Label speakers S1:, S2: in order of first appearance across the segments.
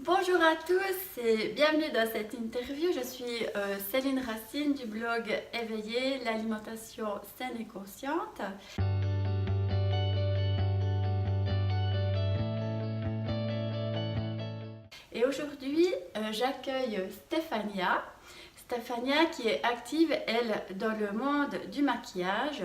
S1: Bonjour à tous et bienvenue dans cette interview. Je suis Céline Racine du blog Éveillé, l'alimentation saine et consciente. Et aujourd'hui, j'accueille Stéphania. Stéphania qui est active, elle, dans le monde du maquillage.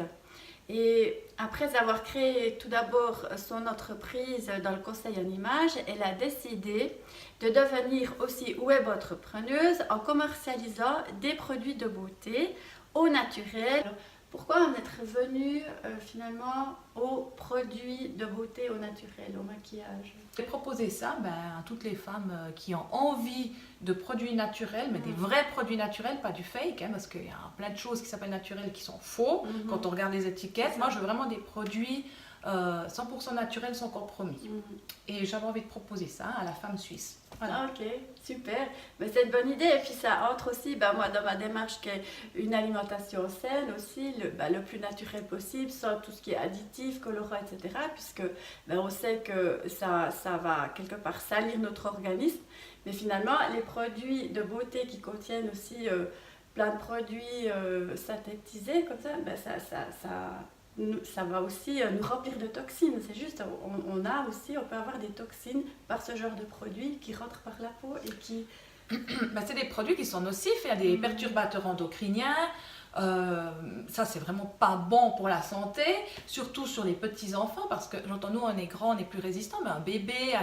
S1: Et après avoir créé tout d'abord son entreprise dans le conseil en images, elle a décidé de devenir aussi web entrepreneuse en commercialisant des produits de beauté au naturel. Pourquoi en être venu finalement aux produits de beauté au naturel, au maquillage?
S2: J'ai proposé ça à toutes les femmes qui ont envie de produits naturels, mais des vrais produits naturels, pas du fake, parce qu'il y a plein de choses qui s'appellent naturelles qui sont faux quand on regarde les étiquettes. Moi, je veux vraiment des produits 100% naturels sans compromis. Et j'avais envie de proposer ça à la femme suisse. Voilà.
S1: Ok, super. Mais c'est une bonne idée. Et puis ça entre aussi, moi, dans ma démarche, qui est une alimentation saine aussi, le plus naturel possible, sans tout ce qui est additif, colorant, etc. Puisque on sait que ça va quelque part salir notre organisme. Mais finalement, les produits de beauté qui contiennent aussi plein de produits synthétisés, comme ça va aussi nous remplir de toxines. C'est juste, on peut avoir des toxines par ce genre de produits qui rentrent par la peau et qui...
S2: C'est des produits qui sont nocifs, il y a des perturbateurs endocriniens. Ça, c'est vraiment pas bon pour la santé, surtout sur les petits enfants, parce que j'entends, nous on est grand, on est plus résistant, mais un bébé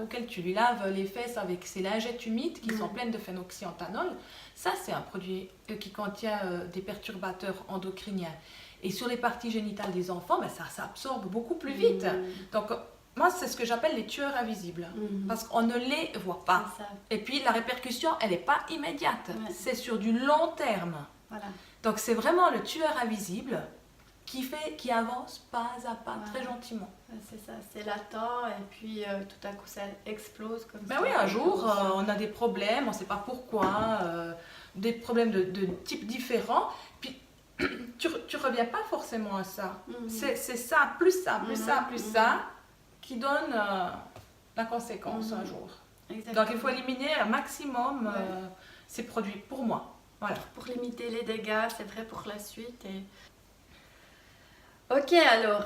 S2: auquel tu lui laves les fesses avec ses lingettes humides qui sont pleines de phénoxyethanol, ça c'est un produit qui contient des perturbateurs endocriniens. Et sur les parties génitales des enfants, ça absorbe beaucoup plus vite. Donc, moi, c'est ce que j'appelle les tueurs invisibles, parce qu'on ne les voit pas. Et puis, la répercussion, elle n'est pas immédiate. Ouais. C'est sur du long terme.
S1: Voilà.
S2: Donc, c'est vraiment le tueur invisible qui avance pas à pas, très gentiment.
S1: C'est ça, c'est latent, et puis tout à coup, ça explose comme ça.
S2: Oui, un jour, on a des problèmes, on ne sait pas pourquoi, des problèmes de types différents. Puis, tu reviens pas forcément à ça. C'est ça, plus ça, plus ça, plus ça, qui donne la conséquence un jour. Exactement. Donc il faut éliminer un maximum ces produits, pour moi. Voilà.
S1: Pour limiter les dégâts, c'est vrai pour la suite. Ok, alors,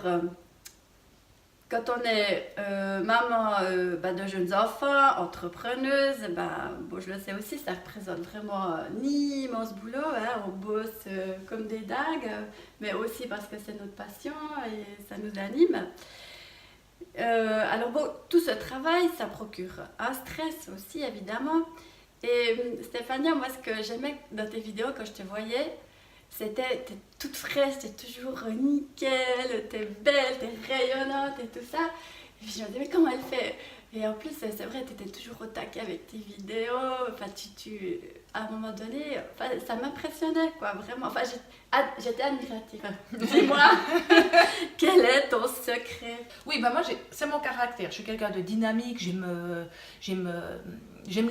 S1: quand on est maman de jeunes enfants, entrepreneuse, je le sais aussi, ça représente vraiment un immense boulot. On bosse comme des dingues, mais aussi parce que c'est notre passion et ça nous anime. Tout ce travail, ça procure un stress aussi, évidemment. Et Stéphania, moi, ce que j'aimais dans tes vidéos quand je te voyais, t'es toute fraîche, t'es toujours nickel, t'es belle, t'es rayonnante et tout ça. Et puis je me disais, mais comment elle fait? Et en plus, c'est vrai, t'étais toujours au taquet avec tes vidéos. Enfin, à un moment donné, ça m'impressionnait, quoi, vraiment. Enfin, j'étais admirative. Dis-moi, quel est ton secret?
S2: Oui, moi, c'est mon caractère. Je suis quelqu'un de dynamique, j'aime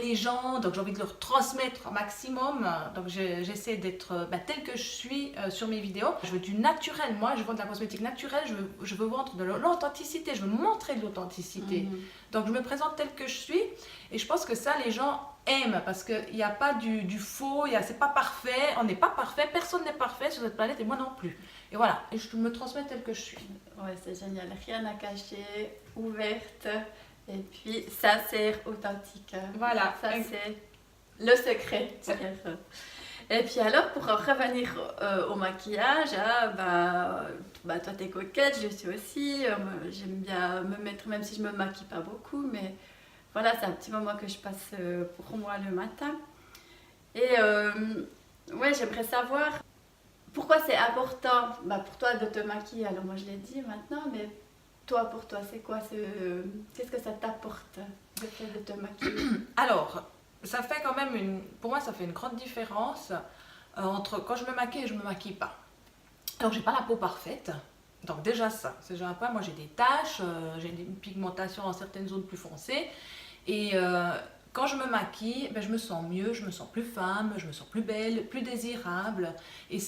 S2: les gens, donc j'ai envie de leur transmettre un maximum. Donc j'essaie d'être telle que je suis sur mes vidéos. Je veux du naturel. Moi, je vends de la cosmétique naturelle. Je veux vendre de l'authenticité. Je veux montrer de l'authenticité. Donc je me présente telle que je suis. Et je pense que ça, les gens aiment parce qu'il n'y a pas du faux. C'est pas parfait. On n'est pas parfait. Personne n'est parfait sur cette planète et moi non plus. Et voilà. Et je me transmets telle que je suis.
S1: Ouais, c'est génial. Rien à cacher. Ouverte. Et puis, sincère, authentique.
S2: Voilà.
S1: Ça, c'est le secret. Et puis alors, pour en revenir au maquillage, toi t'es coquette, je suis aussi. J'aime bien me mettre, même si je me maquille pas beaucoup, mais voilà, c'est un petit moment que je passe pour moi le matin. Et j'aimerais savoir pourquoi c'est important pour toi de te maquiller. Alors moi je l'ai dit maintenant, mais pour toi, c'est quoi qu'est-ce que ça t'apporte, le fait de te maquiller?
S2: Alors, ça fait quand même pour moi, ça fait une grande différence entre quand je me maquille et je me maquille pas. Donc, j'ai pas la peau parfaite. Donc déjà ça, c'est déjà un point. Moi, j'ai des taches, j'ai une pigmentation dans certaines zones plus foncées. Et quand je me maquille, ben, je me sens mieux, je me sens plus femme, je me sens plus belle, plus désirable. Et,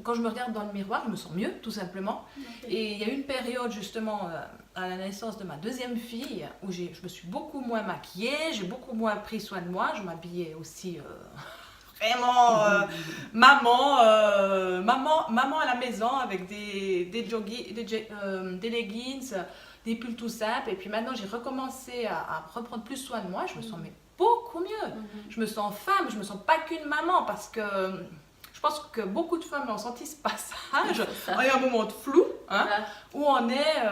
S2: quand je me regarde dans le miroir, je me sens mieux, tout simplement.
S1: Ok.
S2: Et il y a eu une période, justement, à la naissance de ma deuxième fille, où je me suis beaucoup moins maquillée, j'ai beaucoup moins pris soin de moi. Je m'habillais aussi vraiment maman à la maison, avec des leggings, des pulls tout simples. Et puis maintenant, j'ai recommencé à reprendre plus soin de moi. Je me sens mais beaucoup mieux. Je me sens femme, je me sens pas qu'une maman, parce que je pense que beaucoup de femmes ont senti ce passage. Il y a un moment de flou, hein,
S1: Voilà.
S2: où on est,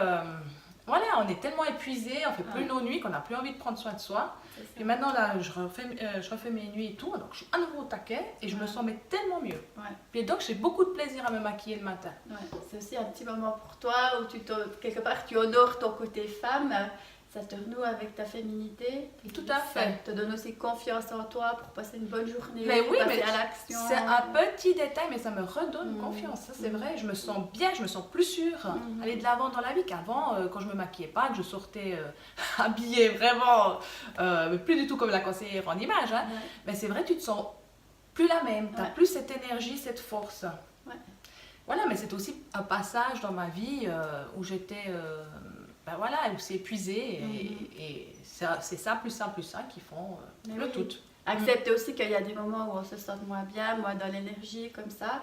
S2: voilà, on est tellement épuisé, on fait plus nos nuits, qu'on n'a plus envie de prendre soin de soi.
S1: C'est ça.
S2: Et maintenant, là, je refais mes nuits et tout, donc je suis à nouveau au taquet et je me sens mais tellement mieux.
S1: Ouais.
S2: Et donc, j'ai beaucoup de plaisir à me maquiller le matin.
S1: Ouais, c'est aussi un petit moment pour toi où quelque part tu honores ton côté femme, ça te renoue avec ta féminité. Et
S2: Tout à fait.
S1: Ça te donne aussi confiance en toi pour passer une bonne journée,
S2: Mais oui,
S1: passer
S2: mais
S1: à l'action.
S2: c'est un petit détail, mais ça me redonne
S1: Mhm.
S2: confiance, ça c'est
S1: Mhm.
S2: vrai. Je me sens bien, je me sens plus sûre.
S1: Mhm.
S2: Aller de l'avant dans la vie qu'avant, quand je me maquillais pas, que je sortais habillée vraiment, plus du tout comme la conseillère en image. Hein.
S1: Ouais.
S2: Mais c'est vrai, tu te sens plus la même, tu n'as
S1: Ouais.
S2: plus cette énergie, cette force.
S1: Ouais.
S2: Voilà, mais c'est aussi un passage dans ma vie où j'étais voilà, aussi épuisée. Et c'est ça, plus ça qui font
S1: Mais
S2: le
S1: oui.
S2: tout.
S1: Accepter aussi qu'il y a des moments où on se sent moins bien, moins dans l'énergie, comme ça.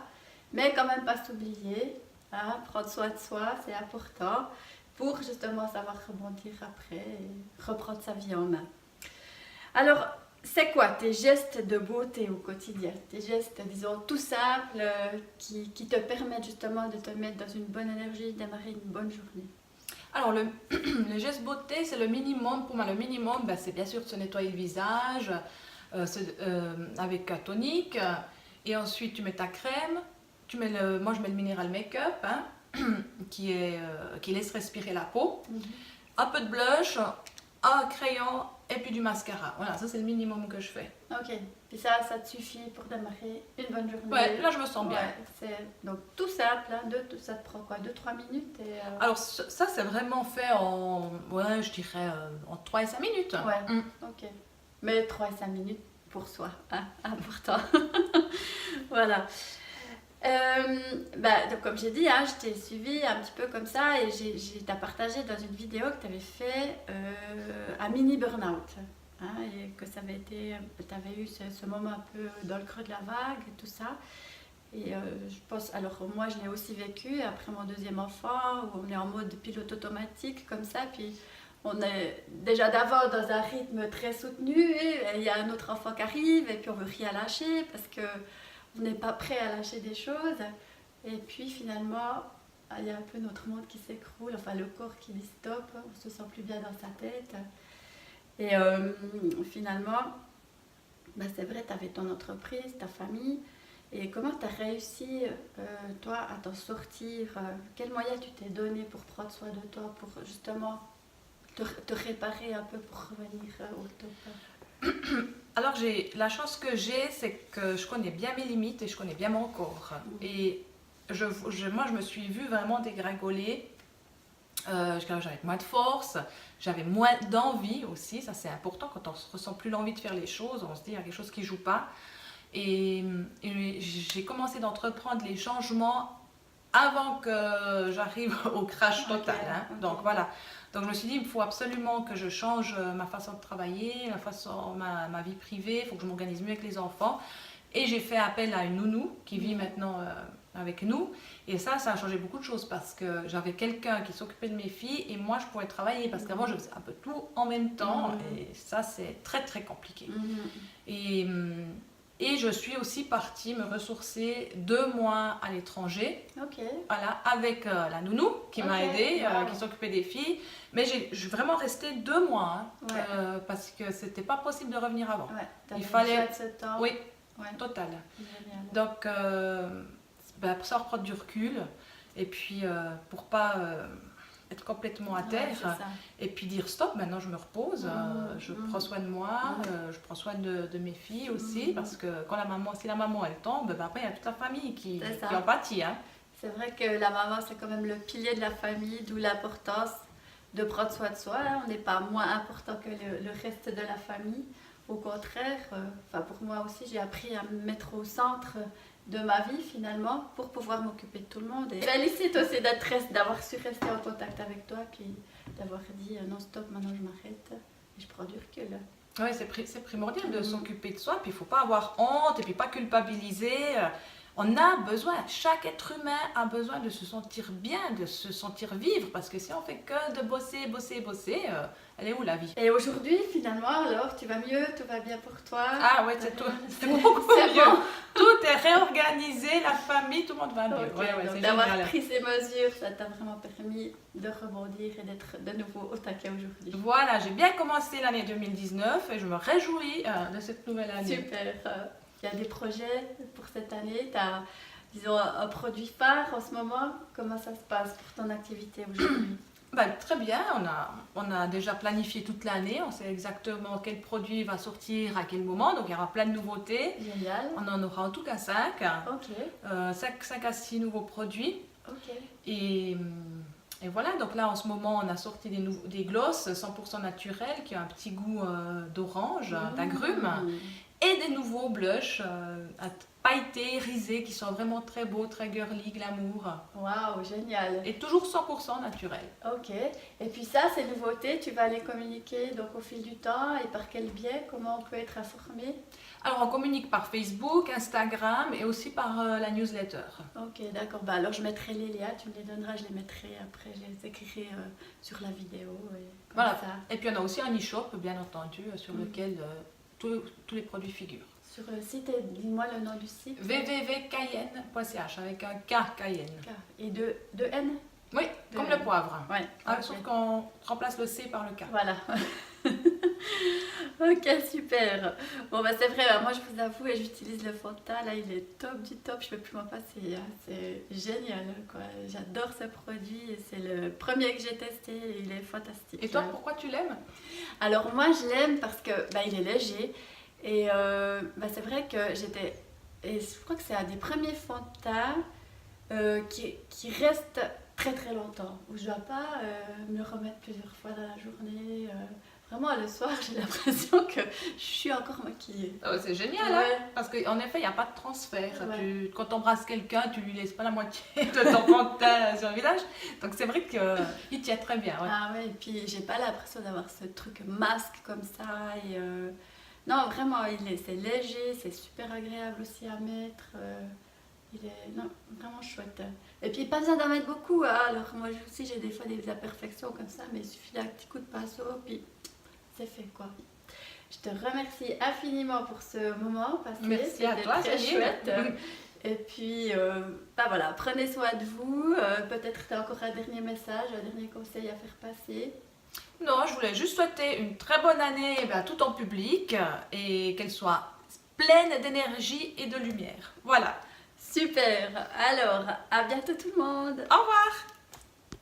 S1: Mais quand même pas s'oublier, hein, prendre soin de soi, c'est important pour justement savoir rebondir après et reprendre sa vie en main. Alors, c'est quoi tes gestes de beauté au quotidien? Tes gestes, disons, tout simples qui te permettent justement de te mettre dans une bonne énergie, démarrer une bonne journée.
S2: Alors, le geste beauté, c'est le minimum. Pour moi, le minimum, ben, c'est bien sûr de se nettoyer le visage avec un tonique. Et ensuite, tu mets ta crème. Moi, je mets le Mineral Make-up, hein, qui laisse respirer la peau. Un peu de blush, un crayon et puis du mascara. Voilà, ça, c'est le minimum que je fais.
S1: Ok, puis ça te suffit pour démarrer une bonne journée.
S2: Ouais, là, je me sens bien.
S1: Ouais, donc tout simple, hein, ça te prend quoi, 2-3 minutes et,
S2: Alors, ça, c'est vraiment fait je dirais, en 3 et 5 minutes.
S1: Ouais, ok. Mais 3 et 5 minutes pour soi, hein, important. Voilà. Donc comme j'ai dit, hein, je t'ai suivi un petit peu comme ça et t'as partagé dans une vidéo que tu avais fait un mini burn-out. Hein, et que tu avais eu ce moment un peu dans le creux de la vague et tout ça. Et je pense, alors moi je l'ai aussi vécu après mon deuxième enfant, où on est en mode pilote automatique comme ça, puis on est déjà d'avant dans un rythme très soutenu, et il y a un autre enfant qui arrive, et puis on veut rien lâcher parce que on n'est pas prêt à lâcher des choses. Et puis finalement, il y a un peu notre monde qui s'écroule, enfin le corps qui dit stop, on se sent plus bien dans sa tête. Et finalement, c'est vrai, tu avais ton entreprise, ta famille. Et comment tu as réussi, toi, à t'en sortir? Quels moyens tu t'es donné pour prendre soin de toi, pour justement te réparer un peu pour revenir au top?
S2: Alors, la chance que j'ai, c'est que je connais bien mes limites et je connais bien mon corps. Et moi, je me suis vue vraiment dégringoler. J'avais moins de force, j'avais moins d'envie aussi. Ça, c'est important quand on ne ressent plus l'envie de faire les choses. On se dit, il y a quelque chose qui ne joue pas. Et j'ai commencé d'entreprendre les changements avant que j'arrive au crash total. Hein. Okay. Donc voilà. Donc je me suis dit, il faut absolument que je change ma façon de travailler, ma vie privée, il faut que je m'organise mieux avec les enfants. Et j'ai fait appel à une nounou qui vit maintenant avec nous. Et ça a changé beaucoup de choses parce que j'avais quelqu'un qui s'occupait de mes filles et moi je pouvais travailler parce qu'avant je faisais un peu tout en même temps et ça c'est très très compliqué. Et je suis aussi partie me ressourcer 2 mois à l'étranger, voilà, avec la nounou qui m'a aidée, qui s'occupait des filles. Mais je suis vraiment restée 2 mois parce que c'était pas possible de revenir avant.
S1: Il fallait ce temps.
S2: Oui, total. Génial. Donc pour ça reprendre du recul et puis pour pas être complètement à terre et puis dire stop, maintenant je me repose, je prends soin de moi, je prends soin de mes filles aussi parce que si la maman elle tombe, après il y a toute la famille qui en pâtit. Hein.
S1: C'est vrai que la maman c'est quand même le pilier de la famille, d'où l'importance de prendre soin de soi. Hein. On n'est pas moins important que le reste de la famille. Au contraire, pour moi aussi, j'ai appris à me mettre au centre de ma vie finalement pour pouvoir m'occuper de tout le monde. Et je félicite aussi d'avoir su rester en contact avec toi puis d'avoir dit non stop, maintenant je m'arrête et je prends du recul.
S2: Oui, c'est primordial de s'occuper de soi, puis il ne faut pas avoir honte et puis pas culpabiliser. On a besoin, chaque être humain a besoin de se sentir bien, de se sentir vivre, parce que si on fait que de bosser, elle est où la vie?
S1: Et aujourd'hui, finalement, alors, tu vas mieux, tout va bien pour toi?
S2: Ah ouais, c'est beaucoup
S1: c'est
S2: mieux.
S1: bon.
S2: Tout est réorganisé, la famille, tout le monde va mieux.
S1: Okay,
S2: Ouais,
S1: donc
S2: c'est
S1: d'avoir
S2: génial.
S1: pris ces mesures, ça t'a vraiment permis de rebondir et d'être de nouveau au taquet aujourd'hui.
S2: Voilà, j'ai bien commencé l'année 2019 et je me réjouis de cette nouvelle année.
S1: Super. Il y a des projets pour cette année? Tu as, disons, un produit phare en ce moment? Comment ça se passe pour ton activité aujourd'hui?
S2: Très bien, on a déjà planifié toute l'année, on sait exactement quel produit va sortir à quel moment, donc il y aura plein de nouveautés.
S1: Génial.
S2: On en aura en tout cas 5.
S1: Ok.
S2: 5 à 6 nouveaux produits.
S1: Ok.
S2: Et voilà, donc là en ce moment on a sorti des glosses 100% naturels qui ont un petit goût d'orange, d'agrumes. Et des nouveaux blushs pailletés, risés, qui sont vraiment très beaux, très girly, glamour.
S1: Waouh, génial.
S2: Et toujours 100% naturel.
S1: Ok. Et puis ça, ces nouveautés, tu vas les communiquer donc au fil du temps et par quel biais? Comment on peut être informé?
S2: Alors on communique par Facebook, Instagram et aussi par la newsletter.
S1: Ok, d'accord. Bah, alors je mettrai les liens, tu me les donneras, je les mettrai après, je les écrirai sur la vidéo. Et
S2: Voilà.
S1: ça.
S2: Et puis on a aussi un e-shop, bien entendu, sur lequel tous les produits figurent.
S1: Sur le site, dis-moi le nom du site.
S2: www.cayenne.ch avec un K, Cayenne.
S1: Et de N?
S2: Oui, comme le poivre.
S1: Ouais.
S2: Sauf qu'on remplace le C par le K.
S1: Voilà. Ok, super. Bon, bah c'est vrai, moi je vous avoue, et j'utilise le Fanta, là il est top du top, je ne peux plus m'en passer. Hein. C'est génial, quoi. J'adore ce produit, et c'est le premier que j'ai testé, et il est fantastique.
S2: Et toi, pourquoi tu l'aimes?
S1: Alors moi je l'aime parce que il est léger, et c'est vrai que et je crois que c'est un des premiers Fanta qui reste très très longtemps, où je ne dois pas me le remettre plusieurs fois dans la journée. Vraiment, le soir, j'ai l'impression que je suis encore maquillée.
S2: Oh, c'est génial,
S1: Ouais.
S2: hein, parce qu'en effet, il n'y a pas de transfert.
S1: Ouais.
S2: Quand tu embrasses quelqu'un, tu lui laisses pas la moitié de ton pantin sur le visage. Donc c'est vrai qu'il tient très bien. Ouais.
S1: Ah ouais, et puis j'ai pas l'impression d'avoir ce truc masque comme ça. Et, non, vraiment, c'est léger, c'est super agréable aussi à mettre. Il est vraiment chouette. Et puis pas besoin d'en mettre beaucoup. Hein. Alors moi aussi, j'ai des fois des imperfections comme ça, mais il suffit d'un petit coup de pinceau, puis c'est fait quoi. Je te remercie infiniment pour ce moment passé.
S2: Merci à toi,
S1: très
S2: Céline.
S1: chouette. Et puis, voilà, prenez soin de vous. Peut-être tu as encore un dernier message, un dernier conseil à faire passer.
S2: Non, je voulais juste souhaiter une très bonne année à tout en public et qu'elle soit pleine d'énergie et de lumière. Voilà.
S1: Super. Alors, à bientôt tout le monde.
S2: Au revoir.